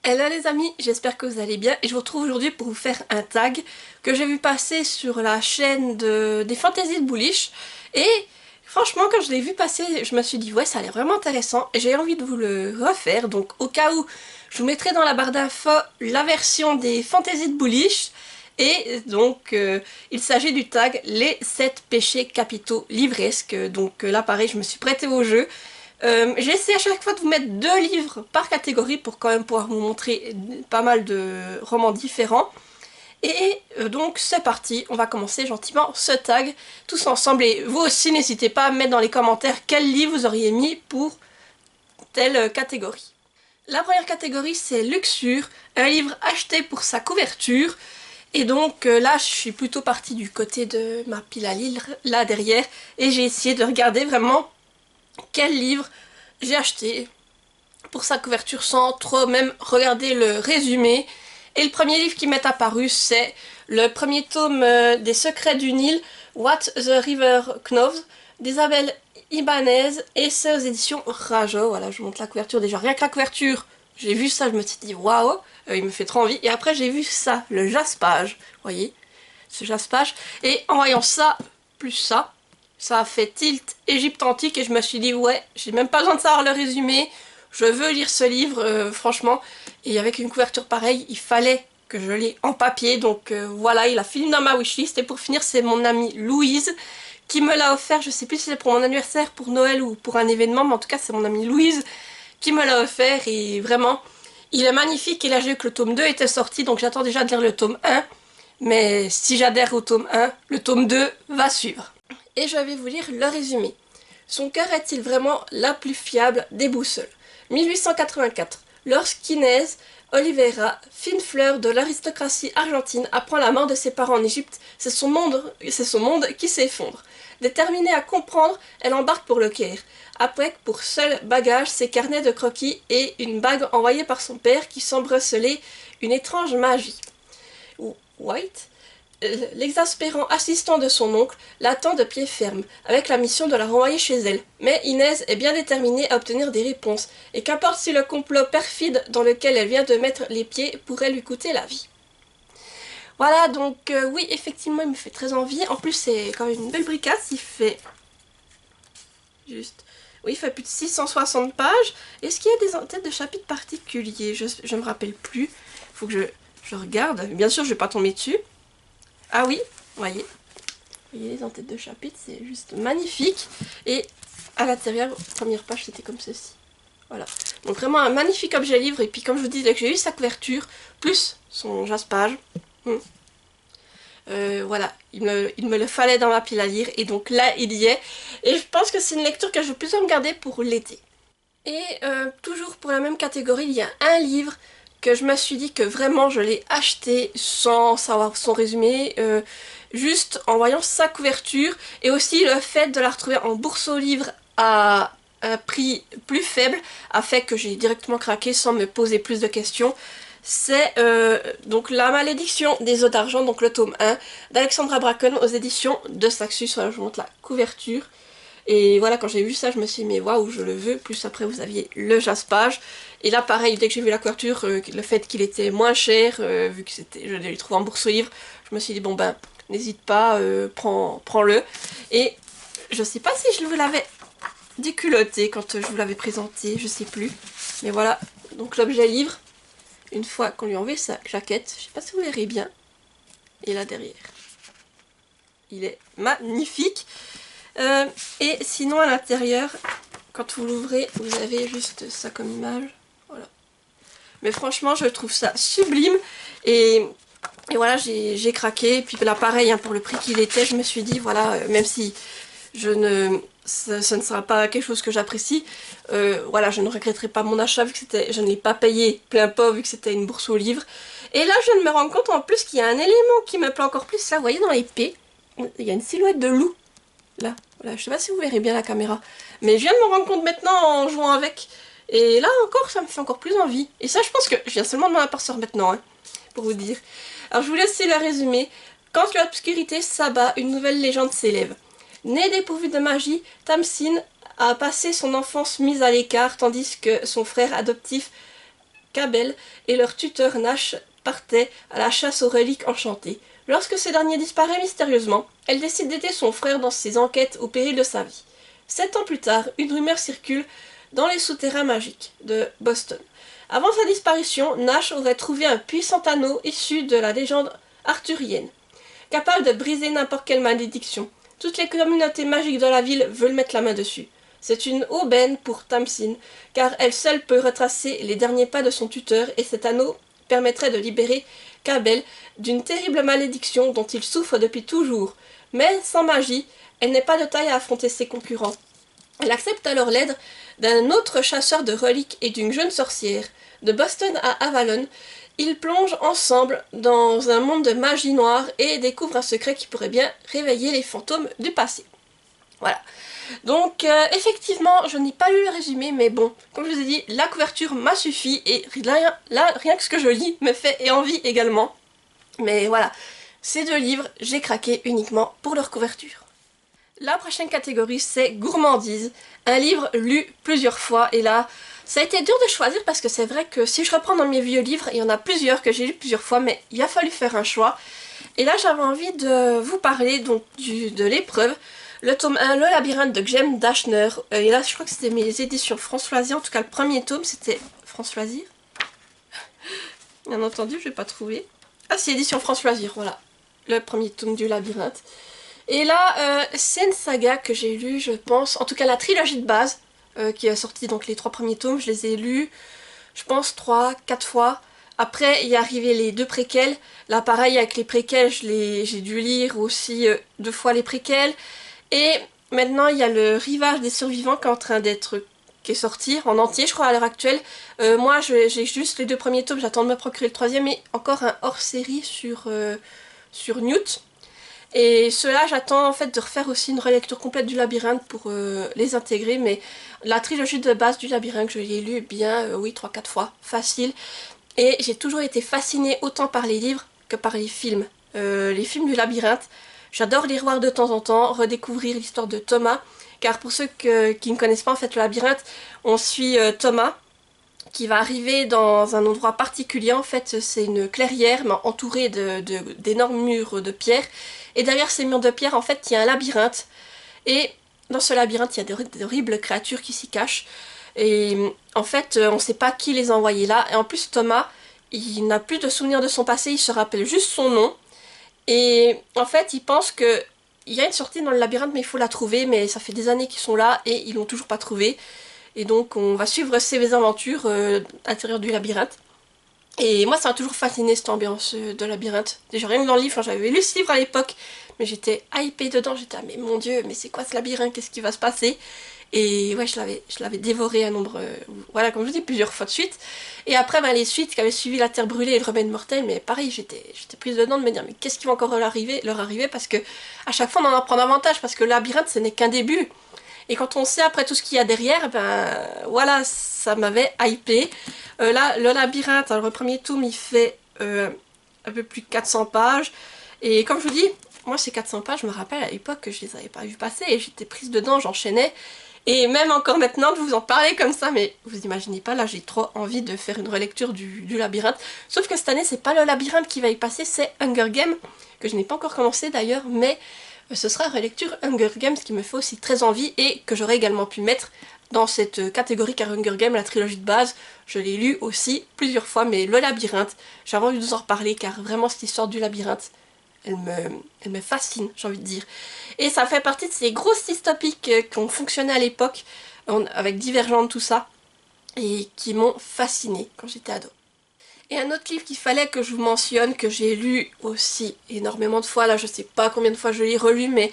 Hello les amis, j'espère que vous allez bien et je vous retrouve aujourd'hui pour vous faire un tag que j'ai vu passer sur la chaîne des Fantasy de Bullish et franchement quand je l'ai vu passer je me suis dit ouais ça a l'air vraiment intéressant et j'ai envie de vous le refaire, donc au cas où je vous mettrai dans la barre d'infos la version des Fantasy de Bullish et donc il s'agit du tag les 7 péchés capitaux livresques, donc là pareil je me suis prêtée au jeu. J'ai essayé à chaque fois de vous mettre 2 livres par catégorie pour quand même pouvoir vous montrer pas mal de romans différents. Et donc c'est parti, on va commencer gentiment ce tag tous ensemble. Et vous aussi n'hésitez pas à me mettre dans les commentaires quel livre vous auriez mis pour telle catégorie. La première catégorie c'est Luxure, un livre acheté pour sa couverture. Et donc là je suis plutôt partie du côté de ma pile à lire là derrière et j'ai essayé de regarder vraiment quel livre j'ai acheté pour sa couverture sans trop même regarder le résumé. Et le premier livre qui m'est apparu, c'est le premier tome des Secrets du Nil, What the River Knows, d'Isabelle Ibanez, et c'est aux éditions Rajo. Voilà, je vous montre la couverture déjà. Rien que la couverture, j'ai vu ça, je me suis dit waouh, il me fait trop envie. Et après, j'ai vu ça, le jaspage, vous voyez, ce jaspage. Et en voyant ça, plus ça a fait tilt Égypte antique et je me suis dit ouais, j'ai même pas besoin de savoir le résumé, je veux lire ce livre, franchement. Et avec une couverture pareille, il fallait que je l'ai en papier, donc voilà, il a fini dans ma wishlist. Et pour finir, c'est mon amie Louise qui me l'a offert, je sais plus si c'est pour mon anniversaire, pour Noël ou pour un événement, mais en tout cas c'est mon amie Louise qui me l'a offert et vraiment, il est magnifique. Et là j'ai vu que le tome 2 était sorti, donc j'attends déjà de lire le tome 1, mais si j'adhère au tome 1, le tome 2 va suivre. Et je vais vous lire le résumé. Son cœur est-il vraiment la plus fiable des boussoles? 1884. Lorsqu'Inès Oliveira, fine fleur de l'aristocratie argentine, apprend la mort de ses parents en Égypte, c'est son monde qui s'effondre. Déterminée à comprendre, elle embarque pour le Caire. Après, pour seul bagage, ses carnets de croquis et une bague envoyée par son père qui semble receler une étrange magie. White, l'exaspérant assistant de son oncle, l'attend de pied ferme, avec la mission de la renvoyer chez elle. Mais Inès est bien déterminée à obtenir des réponses, et qu'importe si le complot perfide dans lequel elle vient de mettre les pieds pourrait lui coûter la vie. Voilà, donc oui, effectivement, il me fait très envie. En plus, c'est quand même une belle bricasse, il fait juste... Oui, il fait plus de 660 pages. Est-ce qu'il y a des en-têtes de chapitres particuliers? Je me rappelle plus. Faut que je regarde. Bien sûr, je vais pas tomber dessus. Ah oui, voyez les en-têtes de chapitre, c'est juste magnifique. Et à l'intérieur, première page, c'était comme ceci. Voilà. Donc vraiment un magnifique objet livre. Et puis comme je vous disais, que j'ai eu sa couverture, plus son jaspage. Voilà, il me le fallait dans ma pile à lire. Et donc là, il y est. Et je pense que c'est une lecture que je vais plutôt me garder pour l'été. Et toujours pour la même catégorie, il y a un livre que je me suis dit que vraiment je l'ai acheté sans savoir son résumé, juste en voyant sa couverture, et aussi le fait de la retrouver en bourse aux livres à un prix plus faible a fait que j'ai directement craqué sans me poser plus de questions. C'est donc La Malédiction des Eaux d'Argent, donc le tome 1 d'Alexandra Bracken aux éditions de Saxus. Voilà, je vous montre la couverture. Et voilà, quand j'ai vu ça, je me suis dit, mais waouh, je le veux. Plus après, vous aviez le jaspage. Et là, pareil, dès que j'ai vu la couverture, le fait qu'il était moins cher, vu que je l'ai trouvé en bourse aux livres, je me suis dit, bon ben, n'hésite pas, prends-le. Et je sais pas si je vous l'avais déculotté quand je vous l'avais présenté, je sais plus. Mais voilà, donc l'objet livre, une fois qu'on lui a enlevé sa jaquette, je sais pas si vous verrez bien. Et là derrière, il est magnifique. Et sinon à l'intérieur, quand vous l'ouvrez, vous avez juste ça comme image. Voilà. Mais franchement, je trouve ça sublime. Et voilà, j'ai craqué. Et puis là, pareil, hein, pour le prix qu'il était, je me suis dit, voilà, même si ce ne sera pas quelque chose que j'apprécie, voilà, je ne regretterai pas mon achat vu que je ne l'ai pas payé plein pot vu que c'était une bourse aux livres. Et là, je me rends compte en plus qu'il y a un élément qui me plaît encore plus. Là, vous voyez, dans l'épée, il y a une silhouette de loup. Là, voilà, je sais pas si vous verrez bien la caméra, mais je viens de me rendre compte maintenant en jouant avec. Et là encore, ça me fait encore plus envie. Et ça, je pense que je viens seulement de m'en apercevoir maintenant, hein, pour vous dire. Alors je vous laisse le résumé. Quand l'obscurité s'abat, une nouvelle légende s'élève. Né dépourvu de magie, Tamsin a passé son enfance mise à l'écart, tandis que son frère adoptif Cabell et leur tuteur Nash partaient à la chasse aux reliques enchantées. Lorsque ce dernier disparaît mystérieusement, elle décide d'aider son frère dans ses enquêtes au péril de sa vie. 7 ans plus tard, une rumeur circule dans les souterrains magiques de Boston. Avant sa disparition, Nash aurait trouvé un puissant anneau issu de la légende arthurienne, capable de briser n'importe quelle malédiction. Toutes les communautés magiques de la ville veulent mettre la main dessus. C'est une aubaine pour Tamsin, car elle seule peut retracer les derniers pas de son tuteur et cet anneau permettrait de libérer Cabell d'une terrible malédiction dont il souffre depuis toujours. Mais sans magie, elle n'est pas de taille à affronter ses concurrents. Elle accepte alors l'aide d'un autre chasseur de reliques et d'une jeune sorcière. De Boston à Avalon, ils plongent ensemble dans un monde de magie noire et découvrent un secret qui pourrait bien réveiller les fantômes du passé. Voilà. Donc effectivement, je n'ai pas lu le résumé, mais bon, comme je vous ai dit, la couverture m'a suffi et rien que ce que je lis me fait envie également. Mais voilà, ces 2 livres, j'ai craqué uniquement pour leur couverture. La prochaine catégorie, c'est gourmandise, un livre lu plusieurs fois, et là, ça a été dur de choisir parce que c'est vrai que si je reprends dans mes vieux livres, il y en a plusieurs que j'ai lus plusieurs fois, mais il a fallu faire un choix. Et là, j'avais envie de vous parler donc de l'épreuve, le tome 1, Le labyrinthe de Jem Dashner. Et là, je crois que c'était mes éditions France Loisir, en tout cas le premier tome, c'était France Loisir. Bien entendu, je vais pas trouver. Ah, c'est édition France Loisir, voilà. Le premier tome du labyrinthe. Et là, c'est une saga que j'ai lue, je pense, en tout cas la trilogie de base, qui a sorti donc les 3 premiers tomes, je les ai lus, je pense, 3-4 fois. Après, il est arrivé les 2 préquels. Là, pareil, avec les préquels, j'ai dû lire aussi 2 fois les préquels. Et maintenant, il y a le Rivage des survivants qui est sorti en entier, je crois, à l'heure actuelle. Moi, j'ai juste les 2 premiers tomes, j'attends de me procurer le 3e, et encore un hors-série sur Newt. Et ceux-là, j'attends en fait de refaire aussi une relecture complète du labyrinthe pour les intégrer, mais la trilogie de base du labyrinthe, je l'ai lu bien, oui, 3-4 fois, facile. Et j'ai toujours été fascinée autant par les livres que par les films. Les films du labyrinthe, j'adore les revoir de temps en temps, redécouvrir l'histoire de Thomas, car pour ceux qui ne connaissent pas en fait le labyrinthe, on suit Thomas, qui va arriver dans un endroit particulier. En fait, c'est une clairière mais entourée d'énormes murs de pierre. Et derrière ces murs de pierre, en fait, il y a un labyrinthe. Et dans ce labyrinthe, il y a d'horribles créatures qui s'y cachent. Et en fait, on ne sait pas qui les a envoyés là. Et en plus, Thomas, il n'a plus de souvenirs de son passé, il se rappelle juste son nom. Et en fait, il pense que il y a une sortie dans le labyrinthe, mais il faut la trouver. Mais ça fait des années qu'ils sont là et ils l'ont toujours pas trouvée. Et donc on va suivre ses aventures à l'intérieur du labyrinthe. Et moi ça m'a toujours fasciné cette ambiance de labyrinthe. Déjà rien que dans le livre, j'avais lu ce livre à l'époque, mais j'étais hypée dedans, j'étais ah mais mon dieu, mais c'est quoi ce labyrinthe, qu'est-ce qui va se passer? Et ouais, je l'avais dévoré un nombre, voilà, comme je dis, plusieurs fois de suite. Et après, les suites qui avaient suivi La Terre Brûlée et Le Remède Mortel, mais pareil, j'étais prise dedans de me dire, mais qu'est-ce qui va encore leur arriver? Parce que à chaque fois, on en apprend davantage, parce que le labyrinthe, ce n'est qu'un début. Et quand on sait après tout ce qu'il y a derrière, ben voilà, ça m'avait hypé. Là, le labyrinthe, alors le premier tome, il fait un peu plus de 400 pages. Et comme je vous dis, moi ces 400 pages, je me rappelle à l'époque que je les avais pas vues passer et j'étais prise dedans, j'enchaînais. Et même encore maintenant, de vous en parler comme ça, mais vous imaginez pas, là j'ai trop envie de faire une relecture du labyrinthe. Sauf que cette année, c'est pas le labyrinthe qui va y passer, c'est Hunger Games, que je n'ai pas encore commencé d'ailleurs, mais ce sera relecture Hunger Games qui me fait aussi très envie et que j'aurais également pu mettre dans cette catégorie car Hunger Games, la trilogie de base, je l'ai lu aussi plusieurs fois, mais le labyrinthe, j'avais envie de vous en reparler car vraiment cette histoire du labyrinthe, elle me fascine, j'ai envie de dire. Et ça fait partie de ces grosses dystopiques qui ont fonctionné à l'époque, avec Divergente, tout ça, et qui m'ont fascinée quand j'étais ado. Et un autre livre qu'il fallait que je vous mentionne, que j'ai lu aussi énormément de fois, là je sais pas combien de fois je l'ai relu, mais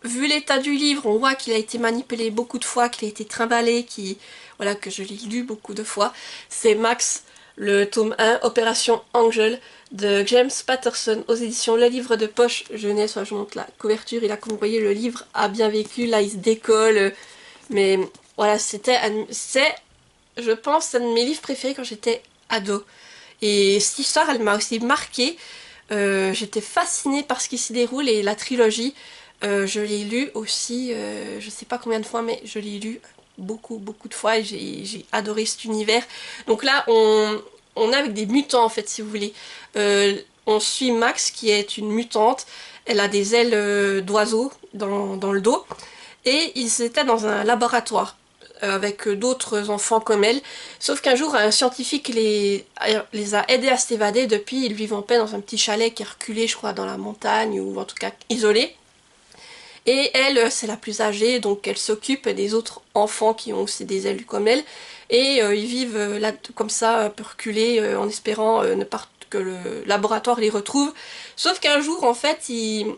vu l'état du livre, on voit qu'il a été manipulé beaucoup de fois, qu'il a été trimballé, voilà, que je l'ai lu beaucoup de fois. C'est Max, le tome 1, Opération Angel, de James Patterson, aux éditions Le Livre de Poche Jeunesse. Enfin, je vous montre la couverture, et là comme vous voyez le livre a bien vécu, là il se décolle, mais voilà, c'est, je pense, un de mes livres préférés quand j'étais ado. Et cette histoire, elle m'a aussi marquée. J'étais fascinée par ce qui s'y déroule et la trilogie, je l'ai lu aussi, je sais pas combien de fois, mais je l'ai lu beaucoup de fois et j'ai adoré cet univers. Donc là, on est avec des mutants en fait si vous voulez. On suit Max qui est une mutante, elle a des ailes d'oiseau dans le dos et ils étaient dans un laboratoire avec d'autres enfants comme elle, sauf qu'un jour un scientifique les a aidés à s'évader. Depuis ils vivent en paix dans un petit chalet qui est reculé je crois dans la montagne ou en tout cas isolé. Et elle, c'est la plus âgée, donc elle s'occupe des autres enfants qui ont aussi des ailes comme elle. Et ils vivent là comme ça, un peu reculés, en espérant ne pas que le laboratoire les retrouve. Sauf qu'un jour, en fait, ils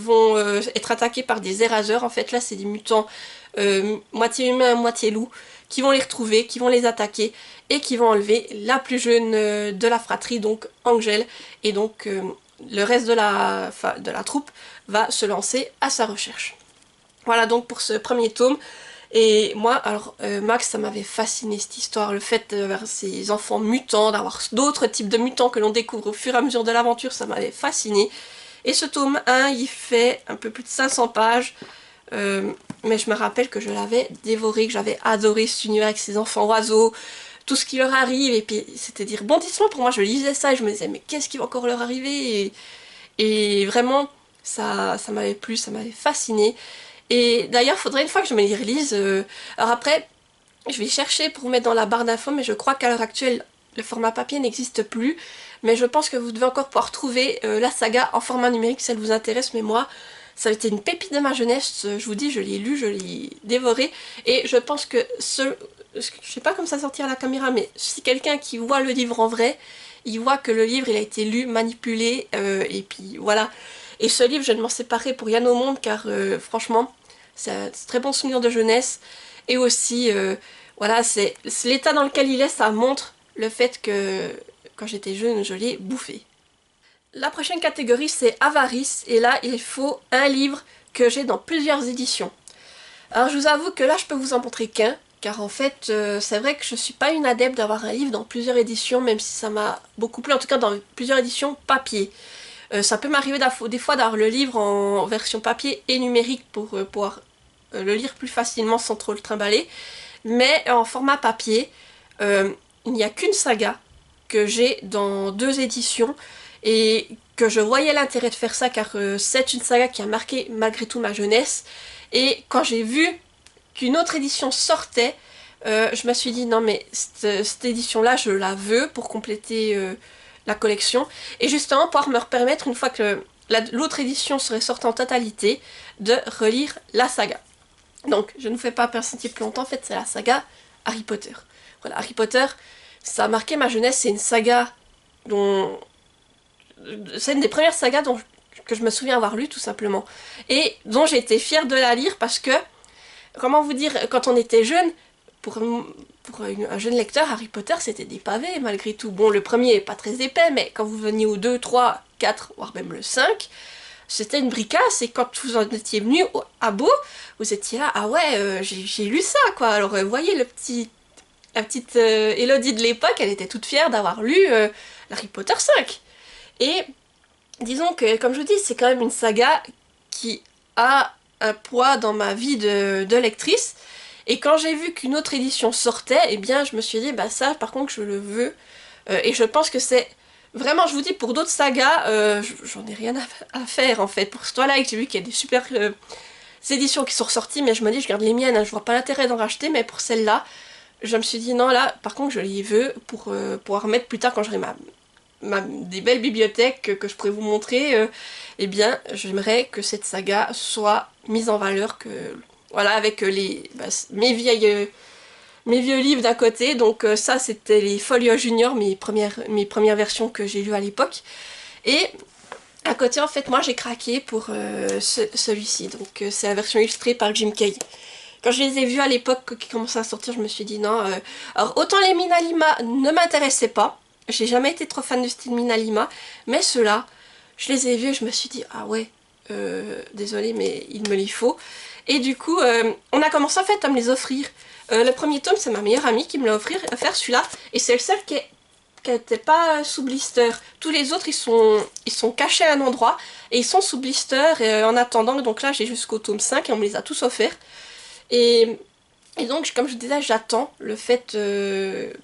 vont être attaqués par des éraseurs. En fait, là, c'est des mutants moitié humains, moitié loups, qui vont les retrouver, qui vont les attaquer, et qui vont enlever la plus jeune de la fratrie, donc Angel. Et donc, le reste de la troupe va se lancer à sa recherche. Voilà donc pour ce premier tome. Et moi, alors Max, ça m'avait fasciné cette histoire, le fait d'avoir ces enfants mutants, d'avoir d'autres types de mutants que l'on découvre au fur et à mesure de l'aventure, ça m'avait fasciné. Et ce tome 1, il fait un peu plus de 500 pages, mais je me rappelle que je l'avais dévoré, que j'avais adoré cet univers avec ces enfants oiseaux, tout ce qui leur arrive, et puis c'était des rebondissements pour moi, je lisais ça et je me disais mais qu'est-ce qui va encore leur arriver, et vraiment ça m'avait plu, ça m'avait fasciné. Et d'ailleurs, il faudrait une fois que je me les relise. Alors après, je vais chercher pour vous mettre dans la barre d'infos, mais je crois qu'à l'heure actuelle, le format papier n'existe plus. Mais je pense que vous devez encore pouvoir trouver la saga en format numérique si elle vous intéresse. Mais moi, ça a été une pépite de ma jeunesse. Je vous dis, je l'ai lu, je l'ai dévoré. Et je pense que je sais pas comment ça sortir à la caméra, mais si quelqu'un qui voit le livre en vrai, il voit que le livre il a été lu, manipulé, et puis voilà. Et ce livre, je ne m'en séparerai pour rien au monde car franchement, c'est un très bon souvenir de jeunesse. Et aussi, voilà, c'est l'état dans lequel il est, ça montre le fait que quand j'étais jeune, je l'ai bouffé. La prochaine catégorie, c'est Avarice. Et là, il faut un livre que j'ai dans plusieurs éditions. Alors je vous avoue que là, je peux vous en montrer qu'un. Car en fait, c'est vrai que je suis pas une adepte d'avoir un livre dans plusieurs éditions, même si ça m'a beaucoup plu, en tout cas dans plusieurs éditions papier. Ça peut m'arriver des fois d'avoir le livre en version papier et numérique pour pouvoir le lire plus facilement sans trop le trimballer. Mais en format papier, il n'y a qu'une saga que j'ai dans 2 éditions et que je voyais l'intérêt de faire ça car c'est une saga qui a marqué malgré tout ma jeunesse. Et quand j'ai vu qu'une autre édition sortait, je me suis dit non mais cette édition-là je la veux pour compléter la collection et justement pouvoir me permettre une fois que l'autre édition serait sortie en totalité de relire la saga. Donc je ne vous fais pas patienter plus longtemps, en fait c'est la saga Harry Potter. Voilà, Harry Potter, ça a marqué ma jeunesse, c'est une saga dont... C'est une des premières sagas que je me souviens avoir lu tout simplement. Et dont j'ai été fière de la lire parce que, comment vous dire, quand on était jeune, pour un jeune lecteur, Harry Potter c'était des pavés malgré tout. Bon, le premier est pas très épais, mais quand vous veniez au 2, 3, 4, voire même le 5, c'était une bricasse, et quand vous en étiez venu à bout, vous étiez là, ah ouais, j'ai lu ça quoi. Alors vous voyez la petite Élodie de l'époque, elle était toute fière d'avoir lu Harry Potter 5. Et disons que, comme je vous dis, c'est quand même une saga qui a un poids dans ma vie de lectrice. Et quand j'ai vu qu'une autre édition sortait, eh bien je me suis dit, bah ça par contre je le veux. Et je pense que c'est... Vraiment, je vous dis, pour d'autres sagas, j'en ai rien à faire en fait. Pour ce Twilight, j'ai vu qu'il y a des super éditions qui sont ressorties, mais je me dis, je garde les miennes, hein, je vois pas l'intérêt d'en racheter, mais pour celle-là, je me suis dit, non là, par contre je les veux pour pouvoir mettre plus tard quand j'aurai des belles bibliothèques que je pourrais vous montrer, eh bien j'aimerais que cette saga soit mise en valeur, que voilà, avec mes vieux livres d'un côté. Donc ça c'était les Folio Junior, mes premières versions que j'ai lues à l'époque, et à côté en fait moi j'ai craqué pour celui-ci, donc c'est la version illustrée par Jim Kay. Quand je les ai vus à l'époque qui commençaient à sortir, je me suis dit non, alors autant les Minalima ne m'intéressaient pas, j'ai jamais été trop fan du style Minalima, mais ceux-là, je les ai vus et je me suis dit, ah ouais, désolé mais il me les faut. Et du coup, on a commencé en fait à me les offrir. Le premier tome, c'est ma meilleure amie qui me l'a offert celui-là, et c'est le seul qui n'était pas sous blister. Tous les autres, ils sont cachés à un endroit, et ils sont sous blister en attendant. Donc là, j'ai jusqu'au tome 5 et on me les a tous offerts. Et Et donc, comme je disais, j'attends le fait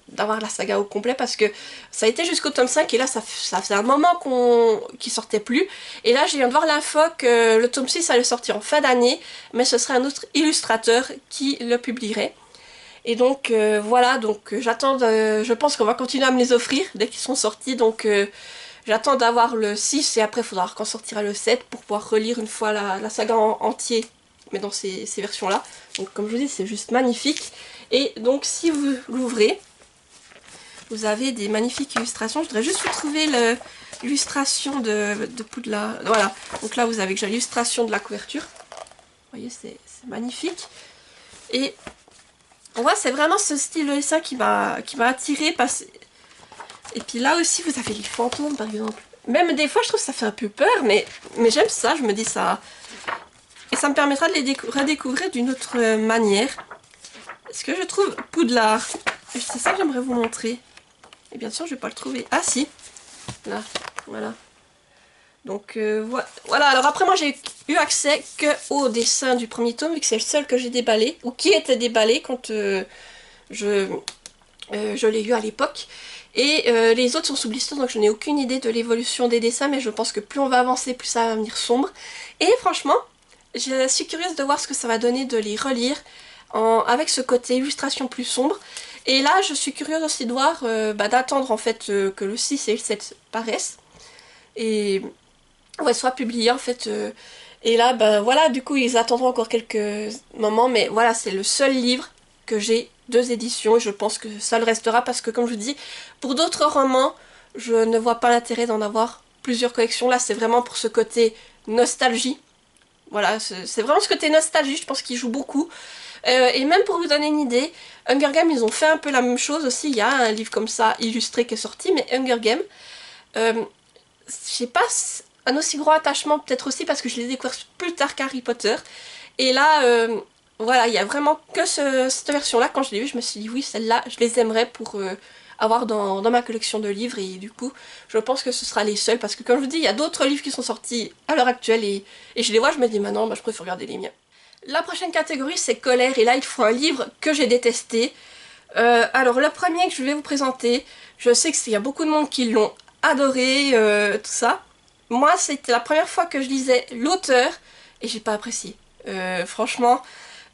d'avoir la saga au complet parce que ça a été jusqu'au tome 5 et là, ça faisait un moment qu'il sortait plus. Et là, je viens de voir l'info que le tome 6 allait sortir en fin d'année, mais ce serait un autre illustrateur qui le publierait. Et donc, voilà, donc j'attends, je pense qu'on va continuer à me les offrir dès qu'ils sont sortis, donc j'attends d'avoir le 6 et après, il faudra qu'on sortira le 7 pour pouvoir relire une fois la saga en entier, mais dans ces versions-là. Donc comme je vous dis, c'est juste magnifique. Et donc si vous l'ouvrez, vous avez des magnifiques illustrations. Je voudrais juste vous trouver l'illustration de Poudlard. Voilà, donc là vous avez déjà l'illustration de la couverture. Vous voyez, c'est magnifique. Et on voit, c'est vraiment ce style de dessin qui m'a attiré. Et puis là aussi, vous avez les fantômes par exemple. Même des fois, je trouve que ça fait un peu peur, mais j'aime ça, je me dis ça. Et ça me permettra de les redécouvrir d'une autre manière. Ce que je trouve Poudlard. C'est ça que j'aimerais vous montrer. Et bien sûr, je vais pas le trouver. Ah si, là, voilà. Donc voilà, alors après moi j'ai eu accès que au dessin du premier tome, vu que c'est le seul que j'ai déballé, ou qui était déballé quand je l'ai eu à l'époque. Et les autres sont sous blister, donc je n'ai aucune idée de l'évolution des dessins, mais je pense que plus on va avancer, plus ça va venir sombre. Et franchement, je suis curieuse de voir ce que ça va donner de les relire avec ce côté illustration plus sombre. Et là, je suis curieuse aussi de voir, d'attendre en fait que le 6 et le 7 paraissent. Et ouais, soit publiés en fait. Et là, voilà, du coup, ils attendront encore quelques moments. Mais voilà, c'est le seul livre que j'ai 2 éditions. Et je pense que ça le restera parce que, comme je vous dis, pour d'autres romans, je ne vois pas l'intérêt d'en avoir plusieurs collections. Là, c'est vraiment pour ce côté nostalgie. Voilà, c'est vraiment ce côté nostalgie, je pense qu'il joue beaucoup. Et même pour vous donner une idée, Hunger Games, ils ont fait un peu la même chose aussi. Il y a un livre comme ça, illustré, qui est sorti, mais Hunger Games, j'ai pas un aussi gros attachement, peut-être aussi parce que je l'ai découvert plus tard qu'Harry Potter. Et là, voilà, il y a vraiment que cette version-là. Quand je l'ai vue, je me suis dit, oui, celle-là, je les aimerais pour avoir dans ma collection de livres. Et du coup, je pense que ce sera les seuls. Parce que comme je vous dis, il y a d'autres livres qui sont sortis à l'heure actuelle. Et je les vois, je me dis, maintenant, je préfère regarder les miens. La prochaine catégorie, c'est colère. Et là, il faut un livre que j'ai détesté. Alors, le premier que je vais vous présenter, je sais qu'il y a beaucoup de monde qui l'ont adoré, tout ça. Moi, c'était la première fois que je lisais l'auteur et j'ai pas apprécié. Franchement,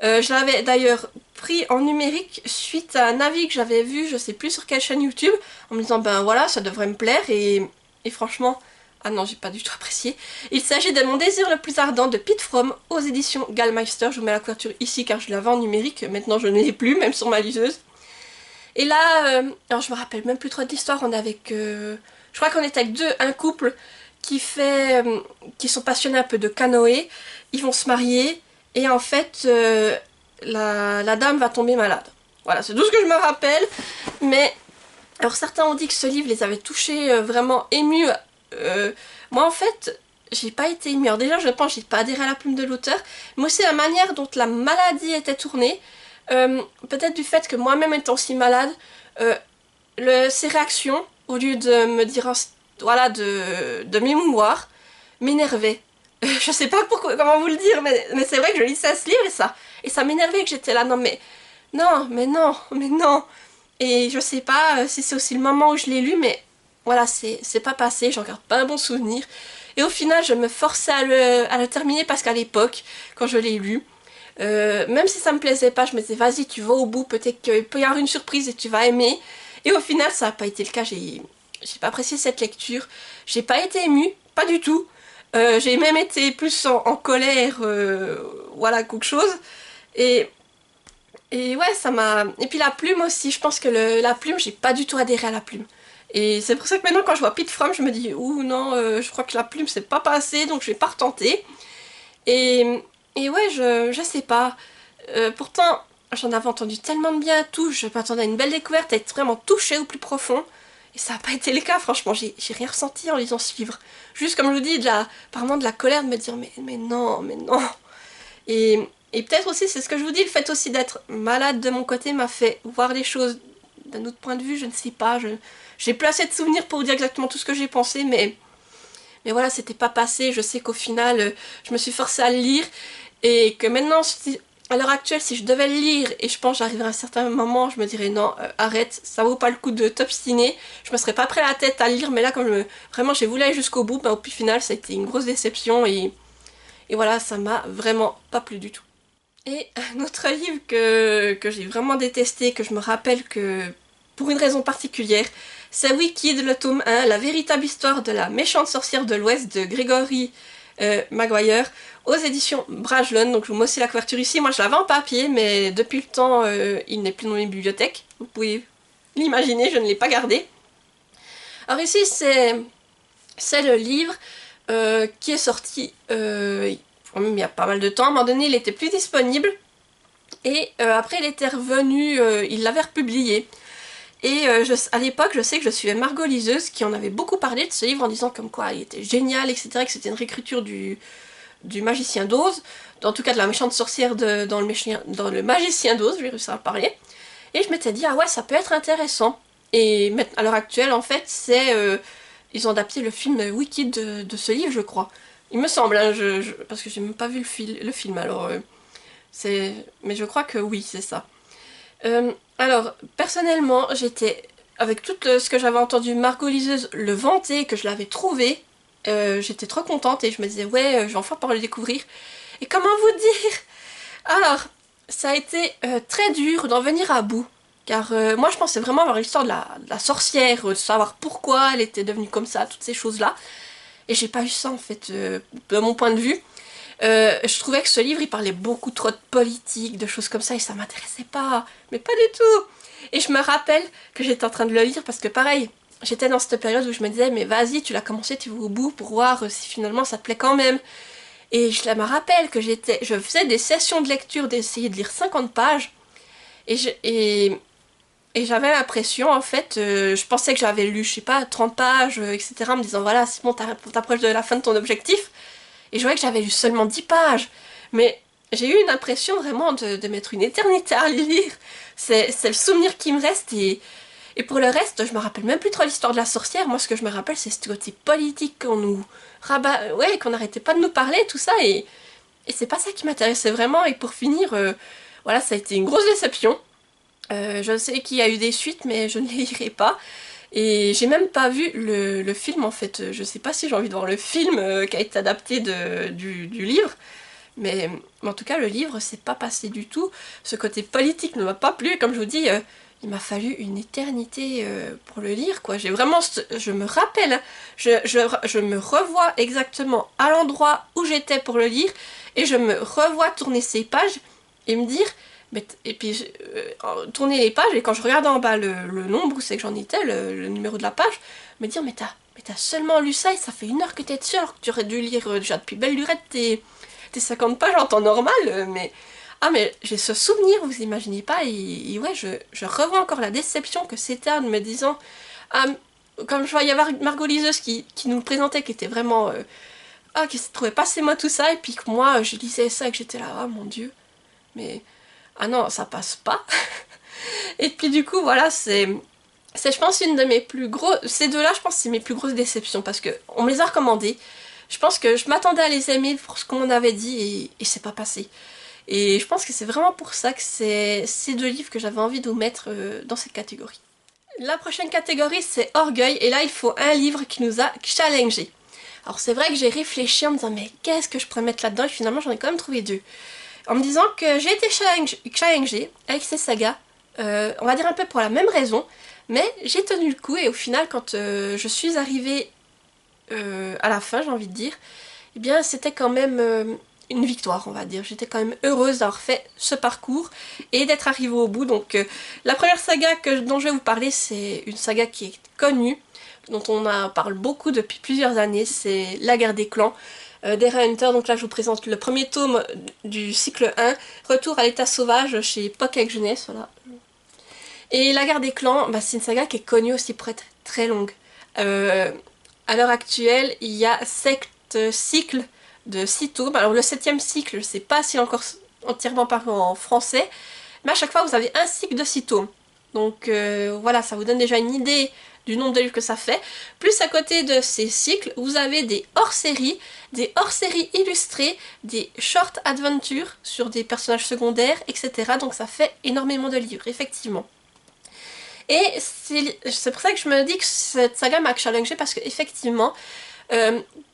je l'avais d'ailleurs pris en numérique suite à un avis que j'avais vu, je sais plus sur quelle chaîne YouTube, en me disant ben voilà, ça devrait me plaire et franchement, ah non, j'ai pas du tout apprécié. Il s'agit de Mon désir le plus ardent de Pete Fromm aux éditions Gallmeister. Je vous mets la couverture ici car je l'avais en numérique, maintenant je ne l'ai plus, même sur ma liseuse. Et là, alors je me rappelle même plus trop de l'histoire, on est avec... je crois qu'on est avec un couple qui sont passionnés un peu de canoë. Ils vont se marier et en fait, la dame va tomber malade. Voilà, c'est tout ce que je me rappelle. Mais, alors certains ont dit que ce livre les avait touchés, vraiment émus. Moi en fait, j'ai pas été émue. Alors déjà, je pense que j'ai pas adhéré à la plume de l'auteur, mais aussi la manière dont la maladie était tournée. Peut-être du fait que moi-même étant si malade, ses réactions, au lieu de me dire voilà, de m'émouvoir, m'énervaient. Je sais pas pourquoi, comment vous le dire, mais c'est vrai que je lisais ce livre et ça m'énervait que j'étais là, non mais non, mais non, mais non. Et je sais pas si c'est aussi le moment où je l'ai lu, mais voilà, c'est pas passé, j'en garde pas un bon souvenir. Et au final, je me forçais à le terminer parce qu'à l'époque, quand je l'ai lu, même si ça me plaisait pas, je me disais vas-y, tu vas au bout, peut-être qu'il peut y avoir une surprise et tu vas aimer. Et au final, ça n'a pas été le cas, j'ai pas apprécié cette lecture, j'ai pas été émue, pas du tout. J'ai même été plus en colère, voilà, qu'autre chose. Et ouais, ça m'a... Et puis la plume aussi, je pense que la plume, j'ai pas du tout adhéré à la plume. Et c'est pour ça que maintenant, quand je vois Pete Fromm, je me dis, ouh non, je crois que la plume, c'est pas passé, donc je vais pas retenter. Et ouais, je sais pas. Pourtant, j'en avais entendu tellement de bien à tout, je m'attendais à une belle découverte, à être vraiment touchée au plus profond. Et ça n'a pas été le cas, franchement, j'ai rien ressenti en lisant ce livre. Juste comme je vous dis, apparemment de la colère, de me dire mais non, mais non. Et peut-être aussi, c'est ce que je vous dis, le fait aussi d'être malade de mon côté m'a fait voir les choses d'un autre point de vue, je ne sais pas. J'ai plus assez de souvenirs pour vous dire exactement tout ce que j'ai pensé, mais voilà, c'était pas passé. Je sais qu'au final, je me suis forcée à le lire et que maintenant, à l'heure actuelle, si je devais le lire, et je pense j'arriverai à un certain moment, je me dirais non, arrête, ça vaut pas le coup de t'obstiner. Je me serais pas pris la tête à le lire, mais là, comme vraiment j'ai voulu aller jusqu'au bout, bah, au final, ça a été une grosse déception, et voilà, ça m'a vraiment pas plu du tout. Et un autre livre que j'ai vraiment détesté, que je me rappelle que pour une raison particulière, c'est Wicked, le tome 1, la véritable histoire de la méchante sorcière de l'Ouest de Gregory Maguire, aux éditions Brajlon. Donc je vous mets aussi la couverture ici. Moi je l'avais en papier, mais depuis le temps, il n'est plus dans les bibliothèques. Vous pouvez l'imaginer, je ne l'ai pas gardé. Alors ici, c'est le livre qui est sorti il y a pas mal de temps. À un moment donné, il était plus disponible. Et après, il était revenu, il l'avait republié. Et à l'époque, je sais que je suivais Margot Liseuse qui en avait beaucoup parlé de ce livre en disant comme quoi il était génial, etc. Que c'était une réécriture du Magicien d'Oz, en tout cas de la méchante sorcière dans le Magicien d'Oz, je vais réussir à parler. Et je m'étais dit, ah ouais, ça peut être intéressant. Et à l'heure actuelle, en fait, ils ont adapté le film Wicked de ce livre, je crois. Il me semble, hein, parce que j'ai même pas vu le film, alors mais je crois que oui, c'est ça. Alors, personnellement, j'étais, avec tout ce que j'avais entendu Margot Liseuse le vanter, que je l'avais trouvé, j'étais trop contente et je me disais, ouais, je vais enfin pouvoir le découvrir. Et comment vous dire? Alors, ça a été très dur d'en venir à bout. Car moi, je pensais vraiment avoir l'histoire de la sorcière, de savoir pourquoi elle était devenue comme ça, toutes ces choses-là. Et j'ai pas eu ça, en fait, de mon point de vue. Je trouvais que ce livre, il parlait beaucoup trop de politique, de choses comme ça, et ça m'intéressait pas. Mais pas du tout. Et je me rappelle que j'étais en train de le lire parce que pareil, j'étais dans cette période où je me disais, mais vas-y, tu l'as commencé, tu vas au bout pour voir si finalement ça te plaît quand même. Et je me rappelle que je faisais des sessions de lecture d'essayer de lire 50 pages. Et j'avais l'impression, en fait, je pensais que j'avais lu, je sais pas, 30 pages, etc. En me disant, voilà, c'est bon, t'approches de la fin de ton objectif. Et je voyais que j'avais lu seulement 10 pages. Mais j'ai eu une impression vraiment de mettre une éternité à lire. C'est le souvenir qui me reste. Et pour le reste, je me rappelle même plus trop l'histoire de la sorcière. Moi, ce que je me rappelle, c'est ce côté politique qu'on nous rabat, ouais, qu'on n'arrêtait pas de nous parler, tout ça. Et c'est pas ça qui m'intéressait vraiment. Et pour finir, voilà, ça a été une grosse déception. Je sais qu'il y a eu des suites, mais je ne les lirai pas. Et j'ai même pas vu le film en fait. Je sais pas si j'ai envie de voir le film qui a été adapté du livre. Mais en tout cas, le livre, c'est pas passé du tout. Ce côté politique ne m'a pas plu. Comme je vous dis, il m'a fallu une éternité pour le lire, quoi. J'ai vraiment... Je me rappelle, je me revois exactement à l'endroit où j'étais pour le lire. Et je me revois tourner ces pages et me dire... Et puis tourner les pages, et quand je regardais en bas le nombre où c'est que j'en étais, le numéro de la page, me dire mais t'as seulement lu ça et ça fait 1 heure que t'es dessus alors que tu aurais dû lire déjà depuis belle lurette tes 50 pages en temps normal, mais... Ah mais j'ai ce souvenir, vous imaginez pas, et ouais, je revois encore la déception que c'était en me disant... Ah, comme je voyais Margot Liseuse qui nous le présentait, qui était vraiment... qui se trouvait pas ses mots tout ça, et puis que moi je lisais ça et que j'étais là, oh mon dieu, mais... Ah non, ça passe pas. Et puis du coup, voilà, je pense, une de mes plus grosses... Ces deux-là, je pense, c'est mes plus grosses déceptions, parce que on me les a recommandés. Je pense que je m'attendais à les aimer pour ce qu'on m'en avait dit, et c'est pas passé. Et je pense que c'est vraiment pour ça que c'est ces deux livres que j'avais envie de vous mettre dans cette catégorie. La prochaine catégorie, c'est Orgueil, et là, il faut un livre qui nous a challengés. Alors c'est vrai que j'ai réfléchi en me disant, mais qu'est-ce que je pourrais mettre là-dedans, et finalement, j'en ai quand même trouvé deux. En me disant que j'ai été challengée avec ces sagas, on va dire un peu pour la même raison, mais j'ai tenu le coup et au final quand je suis arrivée à la fin, j'ai envie de dire, eh bien c'était quand même une victoire, on va dire. J'étais quand même heureuse d'avoir fait ce parcours et d'être arrivée au bout. Donc la première saga dont je vais vous parler, c'est une saga qui est connue, dont parle beaucoup depuis plusieurs années, c'est La Guerre des Clans. Deer Hunter, donc là je vous présente le premier tome du cycle 1, Retour à l'état sauvage chez Pocket Jeunesse, voilà. Et La Guerre des Clans, bah, c'est une saga qui est connue aussi pour être très longue. À l'heure actuelle, il y a 7 cycles de 6 tomes. Alors le 7e cycle, je sais pas s'il est encore entièrement paru en français, mais à chaque fois vous avez un cycle de 6 tomes. Donc voilà, ça vous donne déjà une idée du nombre de livres que ça fait. Plus à côté de ces cycles, vous avez des hors-séries illustrés, des short adventures sur des personnages secondaires, etc. Donc ça fait énormément de livres, effectivement. Et c'est pour ça que je me dis que cette saga m'a challengée, parce que effectivement,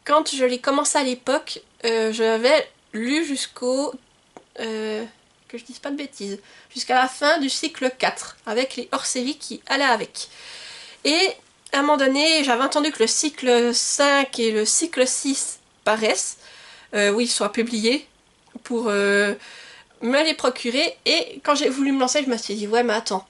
quand je l'ai commencé à l'époque, j'avais lu jusqu'au... que je dise pas de bêtises, jusqu'à la fin du cycle 4, avec les hors-séries qui allaient avec. Et à un moment donné, j'avais entendu que le cycle 5 et le cycle 6 paraissent, oui, soient publiés, pour me les procurer. Et quand j'ai voulu me lancer, je me suis dit, ouais, mais attends,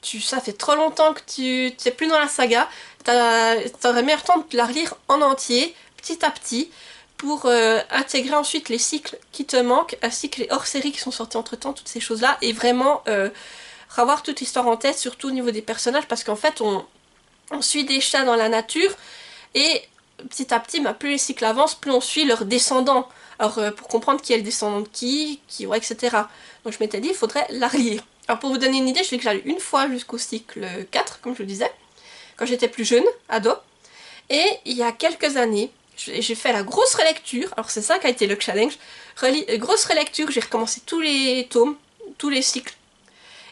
ça fait trop longtemps que tu n'es plus dans la saga, t'aurais meilleur temps de la relire en entier, petit à petit, pour intégrer ensuite les cycles qui te manquent, ainsi que les hors-séries qui sont sortis entre-temps, toutes ces choses-là, et vraiment revoir toute l'histoire en tête, surtout au niveau des personnages, parce qu'en fait, on suit des chats dans la nature, et petit à petit, plus les cycles avancent, plus on suit leurs descendants. Alors, pour comprendre qui est le descendant de qui, ouais, etc. Donc je m'étais dit, il faudrait la relire. Alors pour vous donner une idée, je l'ai déjà lu une fois jusqu'au cycle 4, comme je le disais, quand j'étais plus jeune, ado. Et il y a quelques années, j'ai fait la grosse relecture, alors c'est ça qui a été le challenge, grosse relecture, j'ai recommencé tous les tomes, tous les cycles,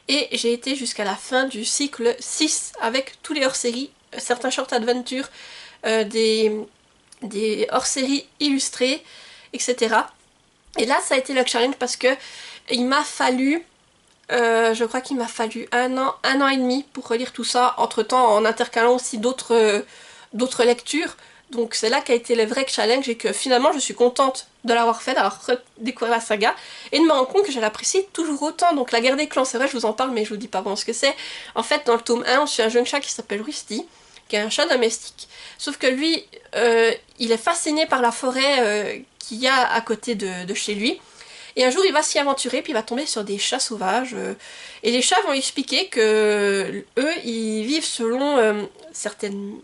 et j'ai été jusqu'à la fin du cycle 6, avec tous les hors-séries, certains short adventures, des hors-séries illustrés, etc. Et là, ça a été le challenge parce que il m'a fallu, je crois qu'il m'a fallu un an et demi pour relire tout ça, entre-temps en intercalant aussi d'autres lectures. Donc c'est là qu'a été le vrai challenge, et que finalement je suis contente de l'avoir fait, d'avoir redécouvert la saga, et de me rendre compte que je l'apprécie toujours autant. Donc la guerre des clans, c'est vrai, je vous en parle, mais je vous dis pas vraiment ce que c'est. En fait, dans le tome 1, on suit un jeune chat qui s'appelle Rusty, qui est un chat domestique. Sauf que lui, il est fasciné par la forêt qu'il y a à côté de chez lui. Et un jour, il va s'y aventurer, puis il va tomber sur des chats sauvages. Et les chats vont lui expliquer que eux, ils vivent selon certaines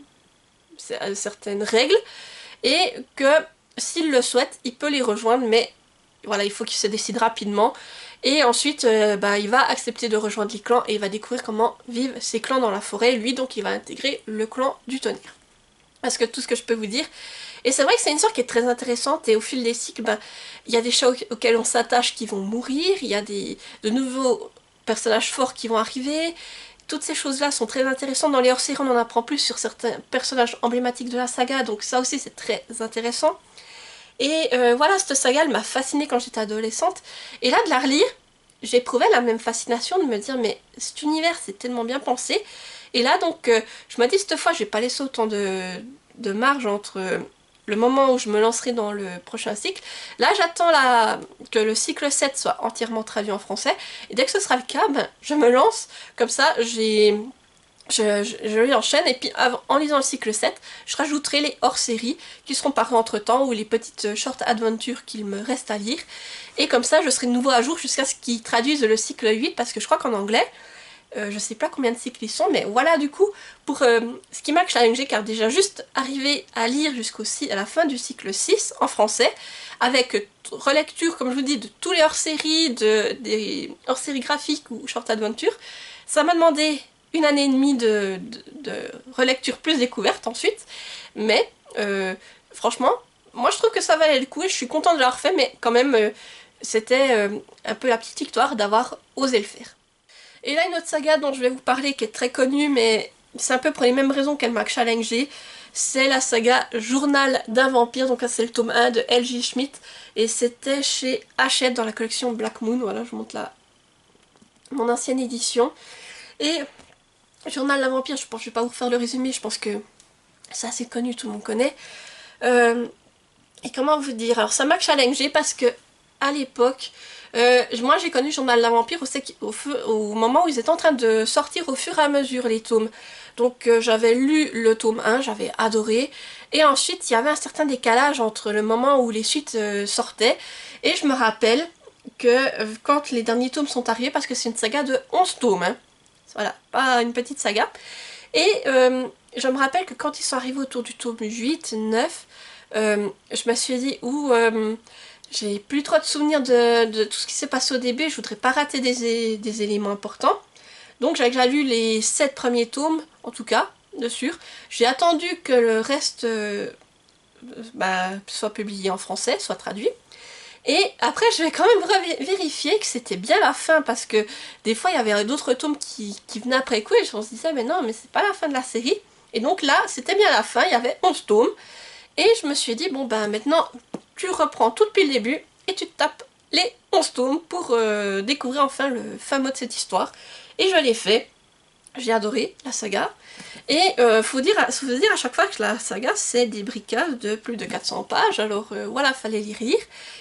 règles, et que s'il le souhaite, il peut les rejoindre, mais voilà, il faut qu'il se décide rapidement. Et ensuite, il va accepter de rejoindre les clans, et il va découvrir comment vivent ces clans dans la forêt. Lui, donc, il va intégrer le clan du tonnerre. Parce que tout ce que je peux vous dire. Et c'est vrai que c'est une histoire qui est très intéressante, et au fil des cycles, il y a des chats auxquels on s'attache qui vont mourir, il y a de nouveaux personnages forts qui vont arriver. Toutes ces choses-là sont très intéressantes. Dans les hors-séries, on en apprend plus sur certains personnages emblématiques de la saga, donc ça aussi c'est très intéressant. Et voilà, cette saga, elle m'a fascinée quand j'étais adolescente. Et là, de la relire, j'ai éprouvé la même fascination, de me dire, mais cet univers, c'est tellement bien pensé. Et là, donc, je me dis, cette fois, je vais pas laisser autant de marge entre le moment où je me lancerai dans le prochain cycle. Là, j'attends que le cycle 7 soit entièrement traduit en français. Et dès que ce sera le cas, je me lance. Comme ça, je enchaîne, et puis en lisant le cycle 7, je rajouterai les hors-séries qui seront parus entre temps, ou les petites short adventures qu'il me reste à lire. Et comme ça, je serai de nouveau à jour jusqu'à ce qu'ils traduisent le cycle 8, parce que je crois qu'en anglais, je sais pas combien de cycles ils sont, mais voilà du coup, pour ce qui m'a challengé, car déjà juste arriver à lire à la fin du cycle 6 en français, avec relecture, comme je vous dis, de tous les hors-séries, des hors-séries graphiques ou short adventures, ça m'a demandé une année et demie de relecture plus découverte ensuite, mais franchement, moi je trouve que ça valait le coup, et je suis contente de l'avoir fait, mais quand même, c'était un peu la petite victoire d'avoir osé le faire. Et là, une autre saga dont je vais vous parler, qui est très connue, mais c'est un peu pour les mêmes raisons qu'elle m'a challengée, c'est la saga Journal d'un vampire. Donc là, c'est le tome 1 de L.J. Schmidt, et c'était chez Hachette dans la collection Black Moon. Voilà, je vous montre là mon ancienne édition. Et Journal d'un vampire, je pense que je vais pas vous refaire le résumé, je pense que c'est assez connu, tout le monde connaît. Et comment vous dire, alors ça m'a challengée parce que à l'époque, moi j'ai connu Journal d'un vampire au moment où ils étaient en train de sortir au fur et à mesure les tomes. Donc j'avais lu le tome 1, j'avais adoré, et ensuite il y avait un certain décalage entre le moment où les suites sortaient, et je me rappelle que quand les derniers tomes sont arrivés, parce que c'est une saga de 11 tomes, hein, voilà, pas une petite saga, et je me rappelle que quand ils sont arrivés autour du tome 8, 9, je me suis dit, j'ai plus trop de souvenirs de tout ce qui s'est passé au début, je voudrais pas rater des éléments importants. Donc j'avais déjà lu les 7 premiers tomes, en tout cas, de sûr. J'ai attendu que le reste soit publié en français, soit traduit. Et après je vais quand même vérifier que c'était bien la fin, parce que des fois il y avait d'autres tomes qui venaient après coup et je me disais mais non, mais c'est pas la fin de la série. Et donc là c'était bien la fin, il y avait 11 tomes. Et je me suis dit bon ben maintenant tu reprends tout depuis le début et tu te tapes les 11 tomes pour découvrir enfin le fin mot de cette histoire. Et je l'ai fait, j'ai adoré la saga. Et faut dire à chaque fois que la saga c'est des bricages de plus de 400 pages, alors voilà, fallait les lire.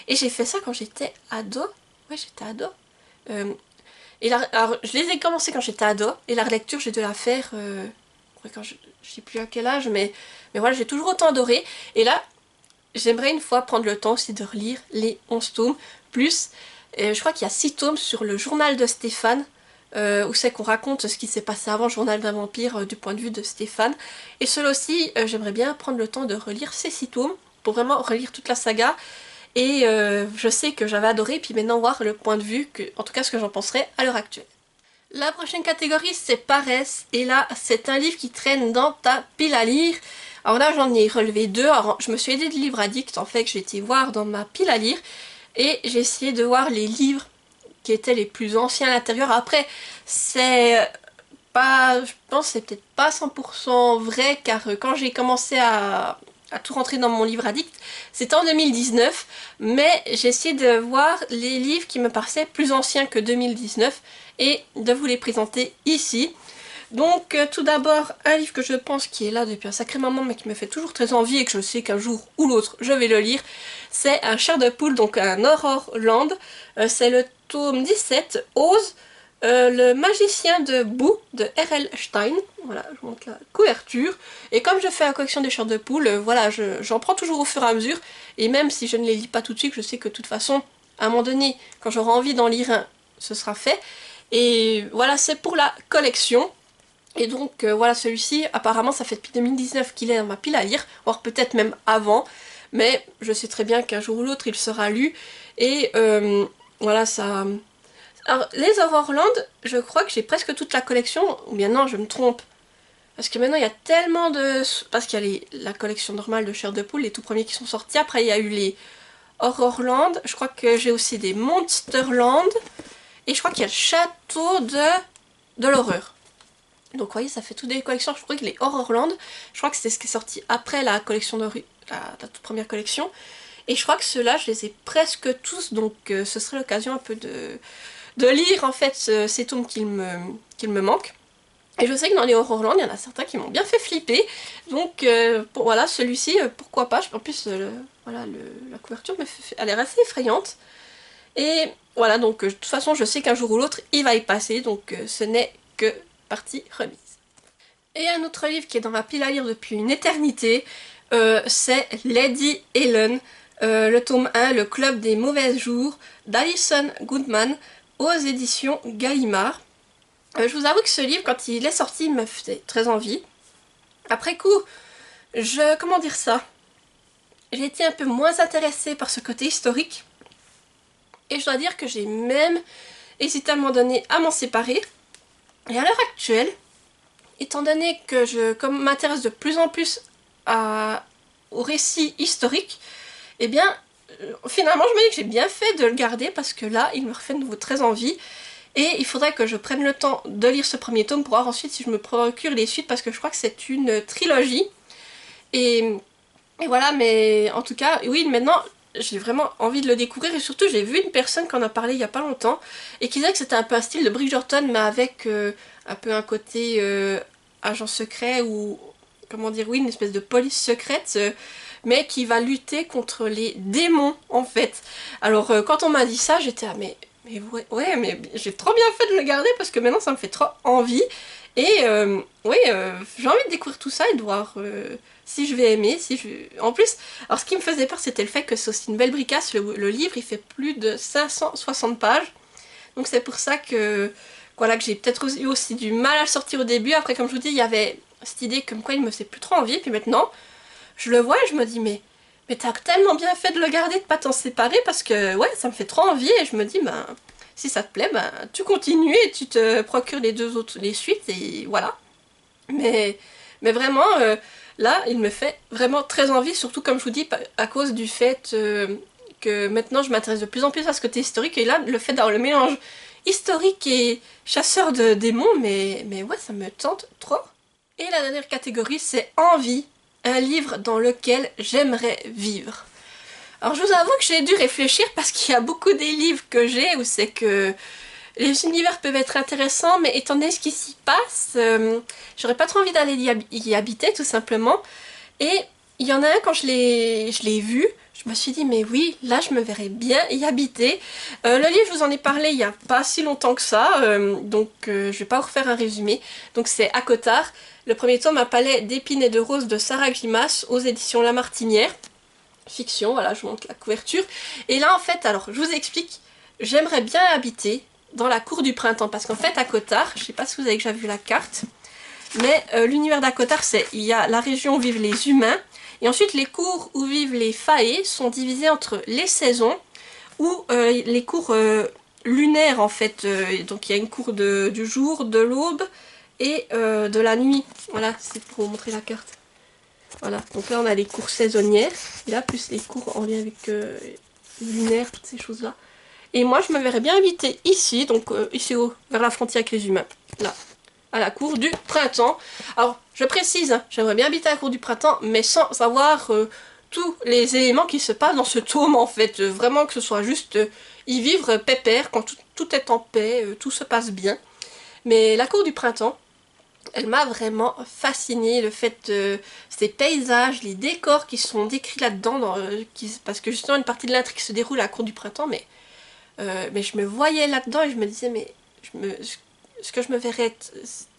Et j'ai fait ça quand j'étais ado, ouais j'étais ado. Alors, je les ai commencés quand j'étais ado, et la relecture j'ai dû la faire, quand je sais plus à quel âge, mais voilà, j'ai toujours autant adoré. Et là, j'aimerais une fois prendre le temps aussi de relire les 11 tomes, plus je crois qu'il y a 6 tomes sur le journal de Stéphane, où c'est qu'on raconte ce qui s'est passé avant le journal d'un vampire du point de vue de Stéphane. Et cela aussi, j'aimerais bien prendre le temps de relire ces 6 tomes, pour vraiment relire toute la saga. Et je sais que j'avais adoré, puis maintenant voir le point de vue, en tout cas ce que j'en penserais à l'heure actuelle. La prochaine catégorie c'est Paresse, et là c'est un livre qui traîne dans ta pile à lire. Alors là j'en ai relevé 2, alors je me suis aidée de Livre Addict en fait, que j'ai été voir dans ma pile à lire, et j'ai essayé de voir les livres qui étaient les plus anciens à l'intérieur. Après c'est pas, je pense que c'est peut-être pas 100% vrai, car quand j'ai commencé à tout rentrer dans mon livre addict, c'était en 2019, mais j'ai essayé de voir les livres qui me paraissaient plus anciens que 2019 et de vous les présenter ici. Donc tout d'abord un livre que je pense qui est là depuis un sacré moment mais qui me fait toujours très envie et que je sais qu'un jour ou l'autre je vais le lire, c'est un Chair de Poule, donc un Horrorland. C'est le tome 17, Ose, le magicien de boue de R.L. Stein. Voilà, je vous montre la couverture. Et comme je fais la collection des Chairs de Poule, voilà, j'en prends toujours au fur et à mesure. Et même si je ne les lis pas tout de suite, je sais que de toute façon, à un moment donné, quand j'aurai envie d'en lire un, ce sera fait. Et voilà, c'est pour la collection. Et donc voilà, celui-ci, apparemment ça fait depuis 2019 qu'il est dans ma pile à lire, voire peut-être même avant, mais je sais très bien qu'un jour ou l'autre il sera lu. Et voilà, ça... Alors les Horrorland, je crois que j'ai presque toute la collection, ou bien non, je me trompe. Parce que maintenant il y a tellement de... Parce qu'il y a la collection normale de Chair de Poule, les tout premiers qui sont sortis, après il y a eu les Horrorland, je crois que j'ai aussi des Monsterland, et je crois qu'il y a le Château de l'Horreur. Donc vous voyez, ça fait toutes des collections. Je crois que les Horrorland, je crois que c'est ce qui est sorti après la collection de la toute première collection. Et je crois que ceux-là, je les ai presque tous, donc ce serait l'occasion un peu de lire en fait ces tomes qu'il me manque. Et je sais que dans les Horrorland, il y en a certains qui m'ont bien fait flipper. Donc voilà, celui-ci, pourquoi pas. En plus, voilà, la couverture a l'air assez effrayante. Et voilà, donc de toute façon, je sais qu'un jour ou l'autre, il va y passer. Donc ce n'est que partie remise. Et un autre livre qui est dans ma pile à lire depuis une éternité, c'est Lady Helen, le tome 1, Le Club des Mauvais Jours, d'Alison Goodman, aux éditions Gallimard. Je vous avoue que ce livre, quand il est sorti, il me faisait très envie. Après coup, comment dire ça, j'ai été un peu moins intéressée par ce côté historique. Et je dois dire que j'ai même hésité à un moment donné à m'en séparer. Et à l'heure actuelle, étant donné que je m'intéresse de plus en plus au récit historique, eh bien, finalement, je me dis que j'ai bien fait de le garder parce que là, il me refait de nouveau très envie. Et il faudrait que je prenne le temps de lire ce premier tome pour voir ensuite si je me procure les suites parce que je crois que c'est une trilogie. Et voilà, mais en tout cas, oui, maintenant, j'ai vraiment envie de le découvrir et surtout j'ai vu une personne qui en a parlé il y a pas longtemps et qui disait que c'était un peu un style de Bridgerton mais avec un peu un côté agent secret ou comment dire, oui, une espèce de police secrète mais qui va lutter contre les démons en fait. Alors quand on m'a dit ça j'étais mais ouais mais j'ai trop bien fait de le garder parce que maintenant ça me fait trop envie et j'ai envie de découvrir tout ça et de voir si je vais aimer, En plus, alors ce qui me faisait peur c'était le fait que c'est aussi une belle bricasse, le livre il fait plus de 560 pages, donc c'est pour ça que voilà que j'ai peut-être eu aussi du mal à le sortir au début. Après comme je vous dis, il y avait cette idée comme quoi il me fait plus trop envie, puis maintenant je le vois et je me dis mais t'as tellement bien fait de le garder, de pas t'en séparer parce que ouais ça me fait trop envie et je me dis ben si ça te plaît, ben, tu continues et tu te procures les suites, et voilà. Mais vraiment, là, il me fait vraiment très envie, surtout comme je vous dis, à cause du fait que maintenant je m'intéresse de plus en plus à ce côté historique, et là, le fait d'avoir le mélange historique et chasseur de démons, mais ouais, ça me tente trop. Et la dernière catégorie, c'est envie, un livre dans lequel j'aimerais vivre. Alors je vous avoue que j'ai dû réfléchir parce qu'il y a beaucoup des livres que j'ai où c'est que les univers peuvent être intéressants, mais étant donné ce qui s'y passe, j'aurais pas trop envie d'aller y habiter tout simplement. Et il y en a un, quand je l'ai vu, je me suis dit mais oui, là je me verrais bien y habiter. Le livre, je vous en ai parlé il y a pas si longtemps que ça, donc je vais pas vous refaire un résumé. Donc c'est ACOTAR, le premier tome, Un palais d'épines et de roses de Sarah Grimace aux éditions La Martinière. Fiction, voilà, je vous montre la couverture. Et là en fait, alors je vous explique, j'aimerais bien habiter dans la cour du printemps, parce qu'en fait ACOTAR, je sais pas si vous avez déjà vu la carte, mais l'univers d'ACOTAR, c'est, il y a la région où vivent les humains, et ensuite les cours où vivent les faées sont divisés entre les saisons, ou les cours lunaires en fait, donc il y a une cour du jour, de l'aube, et de la nuit. Voilà, c'est pour vous montrer la carte. Voilà, donc là on a les cours saisonnières, et là plus les cours en lien avec lunaire, toutes ces choses-là. Et moi je me verrais bien habiter ici, donc ici vers la frontière avec les humains, là, à la cour du printemps. Alors je précise, hein, j'aimerais bien habiter à la cour du printemps, mais sans savoir tous les éléments qui se passent dans ce tome en fait. Vraiment que ce soit juste y vivre pépère, quand tout est en paix, tout se passe bien. Mais la cour du printemps, elle m'a vraiment fascinée, le fait de ces paysages, les décors qui sont décrits là-dedans, parce que justement une partie de l'intrigue se déroule à la cour du printemps, mais je me voyais là-dedans et je me disais, mais ce que je me verrais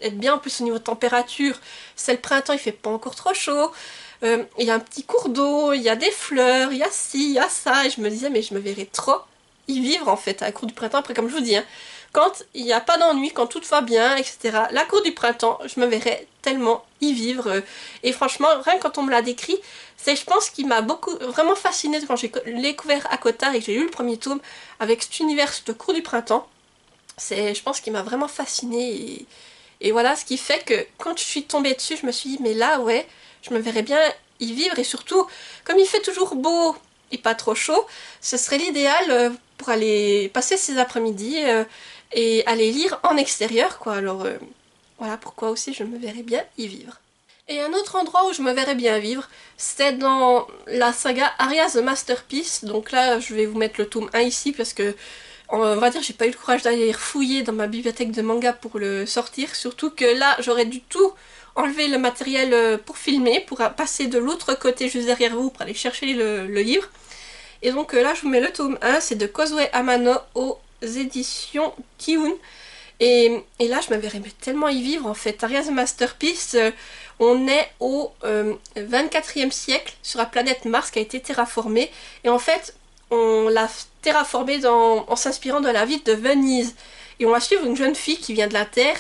être bien, en plus au niveau de température, c'est le printemps, il fait pas encore trop chaud, il y a un petit cours d'eau, il y a des fleurs, il y a ci, il y a ça, et je me disais, mais je me verrais trop y vivre en fait à la cour du printemps. Après, comme je vous dis, hein, quand il n'y a pas d'ennui, quand tout va bien, etc. La cour du printemps, je me verrais tellement y vivre. Et franchement, rien que quand on me l'a décrit, c'est, je pense, qui m'a beaucoup, vraiment fascinée quand j'ai découvert ACOTAR et que j'ai lu le premier tome avec cet univers de cour du printemps. C'est, je pense, qui m'a vraiment fascinée. Et voilà, ce qui fait que quand je suis tombée dessus, je me suis dit, mais là, ouais, je me verrais bien y vivre. Et surtout, comme il fait toujours beau et pas trop chaud, ce serait l'idéal pour aller passer ces après-midi et aller lire en extérieur, quoi. Alors voilà pourquoi aussi je me verrais bien y vivre. Et un autre endroit où je me verrais bien vivre, c'est dans la saga Aria the Masterpiece. Donc là, je vais vous mettre le tome 1 ici parce que, on va dire, j'ai pas eu le courage d'aller fouiller dans ma bibliothèque de manga pour le sortir. Surtout que là, j'aurais du tout enlever le matériel pour filmer, pour passer de l'autre côté juste derrière vous pour aller chercher le livre. Et donc là je vous mets le tome 1, c'est de Kozue Amano aux éditions Kiun. Et là je me verrais tellement y vivre en fait. Aria the Masterpiece, on est au 24e siècle sur la planète Mars qui a été terraformée. Et en fait on l'a terraformée en s'inspirant de la ville de Venise. Et on va suivre une jeune fille qui vient de la Terre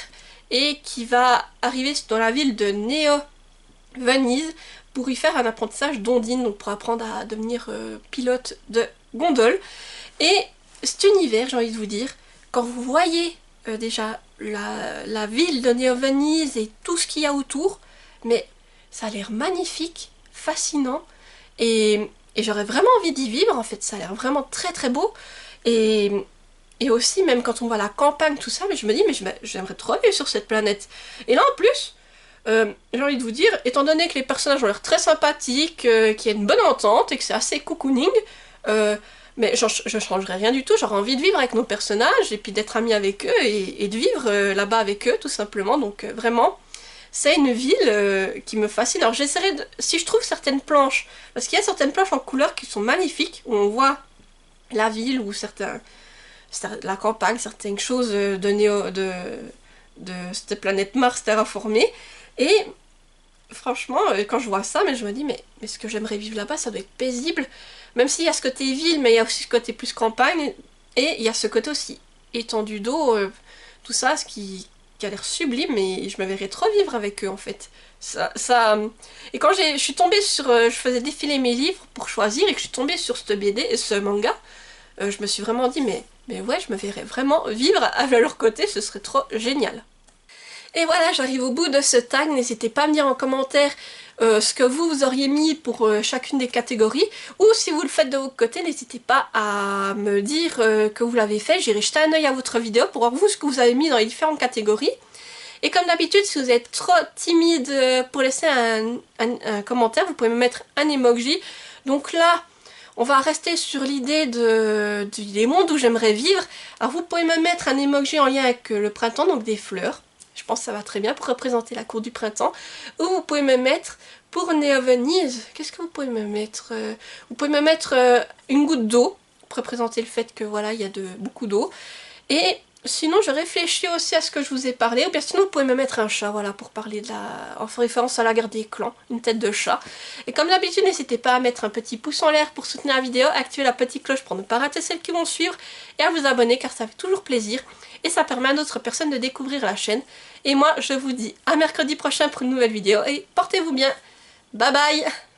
et qui va arriver dans la ville de Néo-Venise pour y faire un apprentissage d'ondine, donc pour apprendre à devenir pilote de gondole. Et cet univers, j'ai envie de vous dire, quand vous voyez déjà la ville de Néo-Venise et tout ce qu'il y a autour, mais ça a l'air magnifique, fascinant, et j'aurais vraiment envie d'y vivre, en fait, ça a l'air vraiment très très beau, et aussi, même quand on voit la campagne, tout ça, mais je me dis, mais j'aimerais trop vivre sur cette planète. Et là, en plus, j'ai envie de vous dire, étant donné que les personnages ont l'air très sympathiques, qu'il y a une bonne entente et que c'est assez cocooning, mais je changerais rien du tout, j'aurais envie de vivre avec nos personnages et puis d'être amie avec eux et de vivre là-bas avec eux, tout simplement. Donc vraiment, c'est une ville qui me fascine. Alors j'essaierai de... Si je trouve certaines planches, parce qu'il y a certaines planches en couleur qui sont magnifiques, où on voit la ville ou la campagne, certaines choses de cette planète Mars terraformée. Et franchement, quand je vois ça, mais je me dis, mais ce que j'aimerais vivre là-bas, ça doit être paisible. Même s'il y a ce côté ville, mais il y a aussi ce côté plus campagne. Et il y a ce côté aussi étendue d'eau, tout ça, ce qui a l'air sublime. Et je me verrais trop vivre avec eux, en fait. Et quand je suis tombée sur... je faisais défiler mes livres pour choisir, et que je suis tombée sur cette BD, ce manga, je me suis vraiment dit, mais mais ouais, je me verrais vraiment vivre à leur côté, ce serait trop génial. Et voilà, j'arrive au bout de ce tag. N'hésitez pas à me dire en commentaire ce que vous auriez mis pour chacune des catégories. Ou si vous le faites de votre côté, n'hésitez pas à me dire que vous l'avez fait. J'irai jeter un œil à votre vidéo pour voir vous ce que vous avez mis dans les différentes catégories. Et comme d'habitude, si vous êtes trop timide pour laisser un commentaire, vous pouvez me mettre un emoji. Donc là, on va rester sur l'idée des mondes où j'aimerais vivre. Alors vous pouvez me mettre un emoji en lien avec le printemps, donc des fleurs. Je pense que ça va très bien pour représenter la cour du printemps. Ou vous pouvez me mettre, pour Neo Venise, qu'est-ce que vous pouvez me mettre vous pouvez me mettre une goutte d'eau, pour représenter le fait que voilà, il y a beaucoup d'eau. Et sinon, je réfléchis aussi à ce que je vous ai parlé. Ou bien sinon, vous pouvez me mettre un chat, voilà, pour parler en référence à la guerre des clans, une tête de chat. Et comme d'habitude, n'hésitez pas à mettre un petit pouce en l'air pour soutenir la vidéo, activer la petite cloche pour ne pas rater celles qui vont suivre, et à vous abonner car ça fait toujours plaisir. Et ça permet à d'autres personnes de découvrir la chaîne. Et moi, je vous dis à mercredi prochain pour une nouvelle vidéo, et portez-vous bien. Bye bye!